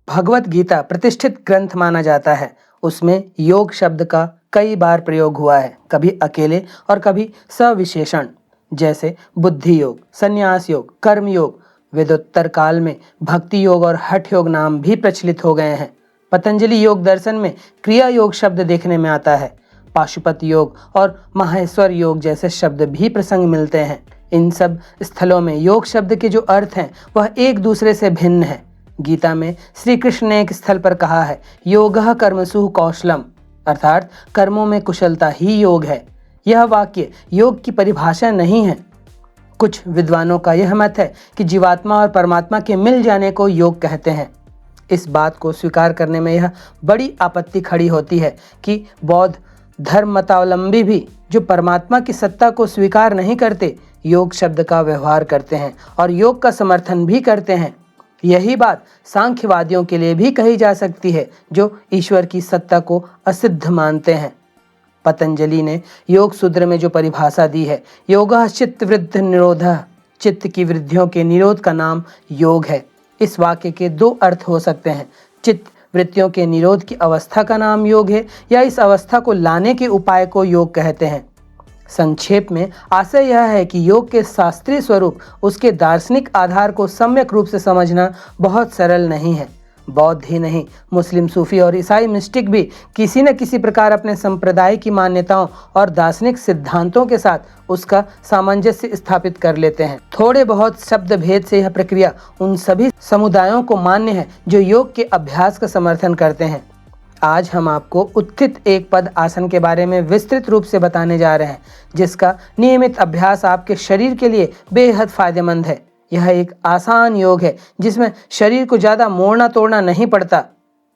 भगवत गीता प्रतिष्ठित ग्रंथ माना जाता है। उसमें योग शब्द का कई बार प्रयोग हुआ है, कभी अकेले और कभी सविशेषण, जैसे बुद्धि योग, संन्यास योग, कर्म योग। वेदोत्तर काल में भक्ति योग और हठ योग नाम भी प्रचलित हो गए हैं। पतंजलि योग दर्शन में क्रिया योग शब्द देखने में आता है। पाशुपत योग और माहेश्वर योग जैसे शब्द भी प्रसंग मिलते हैं। इन सब स्थलों में योग शब्द के जो अर्थ हैं वह एक दूसरे से भिन्न है। गीता में श्री कृष्ण ने एक स्थल पर कहा है, योगः कर्मसु कौशलम, अर्थात कर्मों में कुशलता ही योग है। यह वाक्य योग की परिभाषा नहीं है। कुछ विद्वानों का यह मत है कि जीवात्मा और परमात्मा के मिल जाने को योग कहते हैं। इस बात को स्वीकार करने में यह बड़ी आपत्ति खड़ी होती है कि बौद्ध धर्म मतावलंबी भी जो परमात्मा की सत्ता को स्वीकार नहीं करते, योग शब्द का व्यवहार करते हैं और योग का समर्थन भी करते हैं। यही बात सांख्यवादियों के लिए भी कही जा सकती है, जो ईश्वर की सत्ता को असिद्ध मानते हैं। पतंजलि ने योग सूत्र में जो परिभाषा दी है, योगः चित्त वृद्धि निरोधः, चित्त की वृद्धियों के निरोध का नाम योग है। इस वाक्य के दो अर्थ हो सकते हैं। चित्त वृत्तियों के निरोध की अवस्था का नाम योग है, या इस अवस्था को लाने के उपाय को योग कहते हैं। संक्षेप में आशय यह है कि योग के शास्त्रीय स्वरूप, उसके दार्शनिक आधार को सम्यक रूप से समझना बहुत सरल नहीं है। बौद्ध ही नहीं, मुस्लिम, सूफी और ईसाई मिस्टिक भी किसी न किसी प्रकार अपने संप्रदाय की मान्यताओं और दार्शनिक सिद्धांतों के साथ उसका सामंजस्य स्थापित कर लेते हैं। थोड़े बहुत शब्द भेद से यह प्रक्रिया उन सभी समुदायों को मान्य है जो योग के अभ्यास का समर्थन करते हैं। आज हम आपको उत्थित एक पद आसन के बारे में विस्तृत रूप से बताने जा रहे हैं, जिसका नियमित अभ्यास आपके शरीर के लिए बेहद फायदेमंद है। यह एक आसान योग है जिसमें शरीर को ज़्यादा मोड़ना तोड़ना नहीं पड़ता।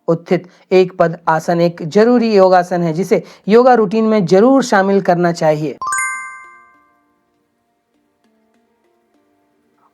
उत्थित एक पद आसन एक जरूरी योगासन है जिसे योगा रूटीन में जरूर शामिल करना चाहिए।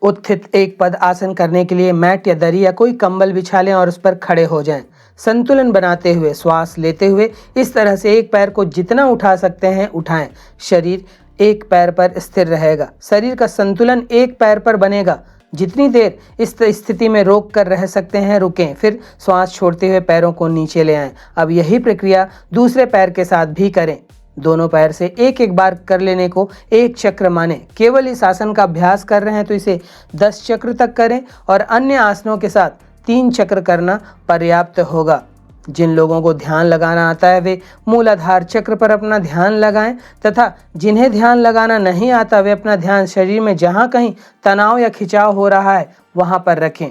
उत्थित एक पद आसन करने के लिए मैट या दरी या कोई कंबल बिछा लें और उस पर खड़े हो जाएं। संतुलन बनाते हुए श्वास लेते हुए इस तरह से एक पैर को जितना उठा सकते हैं उठाएं। शरीर एक पैर पर स्थिर रहेगा। शरीर का संतुलन एक पैर पर बनेगा। जितनी देर इस स्थिति में रोक कर रह सकते हैं रुकें, फिर श्वास छोड़ते हुए पैरों को नीचे ले आएं। अब यही प्रक्रिया दूसरे पैर के साथ भी करें। दोनों पैर से एक एक बार कर लेने को एक चक्र माने। केवल इस आसन का अभ्यास कर रहे हैं तो इसे 10 चक्र तक करें और अन्य आसनों के साथ 3 चक्र करना पर्याप्त होगा। जिन लोगों को ध्यान लगाना आता है वे मूलाधार चक्र पर अपना ध्यान लगाएं, तथा जिन्हें ध्यान लगाना नहीं आता वे अपना ध्यान शरीर में जहां कहीं तनाव या खिंचाव हो रहा है वहां पर रखें।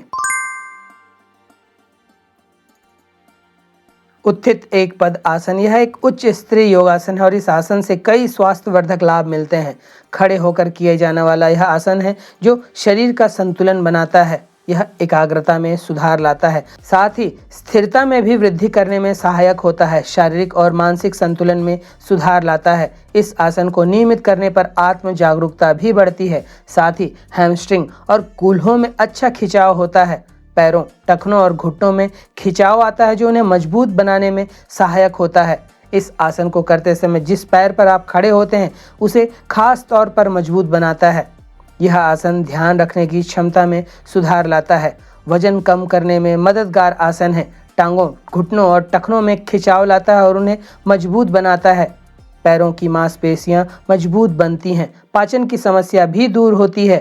उत्थित एक पद आसन यह एक उच्च स्तरीय योगासन है और इस आसन से कई स्वास्थ्यवर्धक लाभ मिलते हैं। खड़े होकर किए जाने वाला यह आसन है जो शरीर का संतुलन बनाता है। यह एकाग्रता में सुधार लाता है, साथ ही स्थिरता में भी वृद्धि करने में सहायक होता है। शारीरिक और मानसिक संतुलन में सुधार लाता है। इस आसन को नियमित करने पर आत्म जागरूकता भी बढ़ती है। साथ ही हैमस्ट्रिंग और कूल्हों में अच्छा खिंचाव होता है। पैरों, टखनों और घुटनों में खिंचाव आता है जो उन्हें मजबूत बनाने में सहायक होता है। इस आसन को करते समय जिस पैर पर आप खड़े होते हैं उसे खास तौर पर मजबूत बनाता है। यह आसन ध्यान रखने की क्षमता में सुधार लाता है। वजन कम करने में मददगार आसन है। टांगों, घुटनों और टखनों में खिंचाव लाता है और उन्हें मजबूत बनाता है। पैरों की मांसपेशियां मजबूत बनती हैं। पाचन की समस्या भी दूर होती है।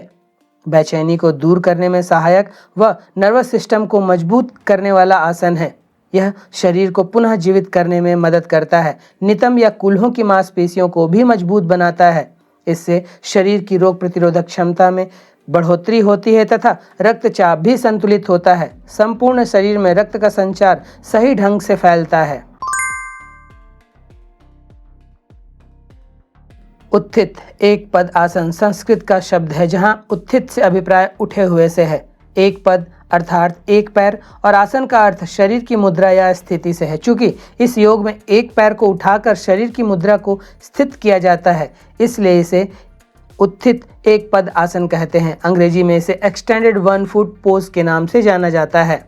बेचैनी को दूर करने में सहायक व नर्वस सिस्टम को मजबूत करने वाला आसन है। यह शरीर को पुनः जीवित करने में मदद करता है। नितंब या कूल्हों की मांसपेशियों को भी मजबूत बनाता है। इससे शरीर की रोग प्रतिरोधक क्षमता में बढ़ोतरी होती है तथा रक्तचाप भी संतुलित होता है। संपूर्ण शरीर में रक्त का संचार सही ढंग से फैलता है। उत्थित एक पद आसन संस्कृत का शब्द है जहां उत्थित से अभिप्राय उठे हुए से है। एक पद अर्थात एक पैर और आसन का अर्थ शरीर की मुद्रा या स्थिति से है। चूंकि इस योग में एक पैर को उठाकर शरीर की मुद्रा को स्थित किया जाता है, इसलिए इसे उत्थित एक पद आसन कहते हैं। अंग्रेजी में इसे एक्सटेंडेड 1 फुट पोज के नाम से जाना जाता है।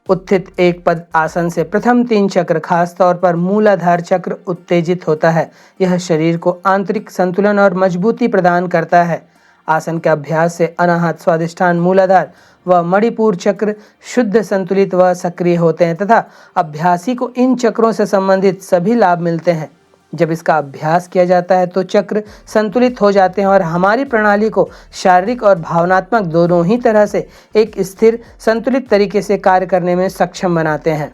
उत्थित एक पद आसन से प्रथम 3 चक्र, खास तौर पर मूलाधार चक्र उत्तेजित होता है। यह शरीर को आंतरिक संतुलन और मजबूती प्रदान करता है। आसन के अभ्यास से अनाहत, स्वादिष्ठान, मूलाधार व मणिपुर चक्र शुद्ध, संतुलित व सक्रिय होते हैं तथा अभ्यासी को इन चक्रों से संबंधित सभी लाभ मिलते हैं। जब इसका अभ्यास किया जाता है तो चक्र संतुलित हो जाते हैं और हमारी प्रणाली को शारीरिक और भावनात्मक दोनों ही तरह से एक स्थिर, संतुलित तरीके से कार्य करने में सक्षम बनाते हैं।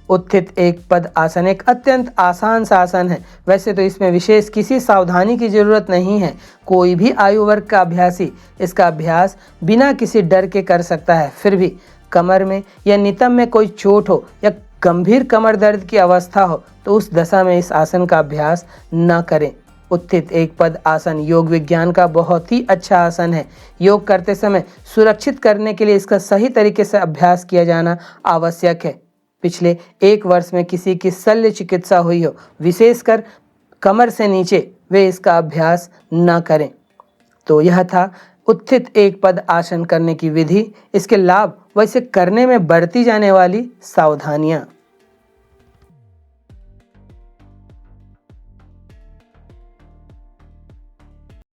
उत्थित एक पद आसन एक अत्यंत आसान सा आसन है। वैसे तो इसमें विशेष किसी सावधानी की जरूरत नहीं है। कोई भी आयु वर्ग का अभ्यासी इसका अभ्यास बिना किसी डर के कर सकता है। फिर भी कमर में या नितंब में कोई चोट हो या गंभीर कमर दर्द की अवस्था हो तो उस दशा में इस आसन का अभ्यास न करें। उत्थित एक पद आसन योग विज्ञान का बहुत ही अच्छा आसन है। योग करते समय सुरक्षित करने के लिए इसका सही तरीके से अभ्यास किया जाना आवश्यक है। पिछले 1 वर्ष में किसी की शल्य चिकित्सा हुई हो, विशेषकर कमर से नीचे, वे इसका अभ्यास न करें। तो यह था उत्थित एक पद आसन करने की विधि, इसके लाभ व इसे करने में बरती जाने वाली सावधानियां।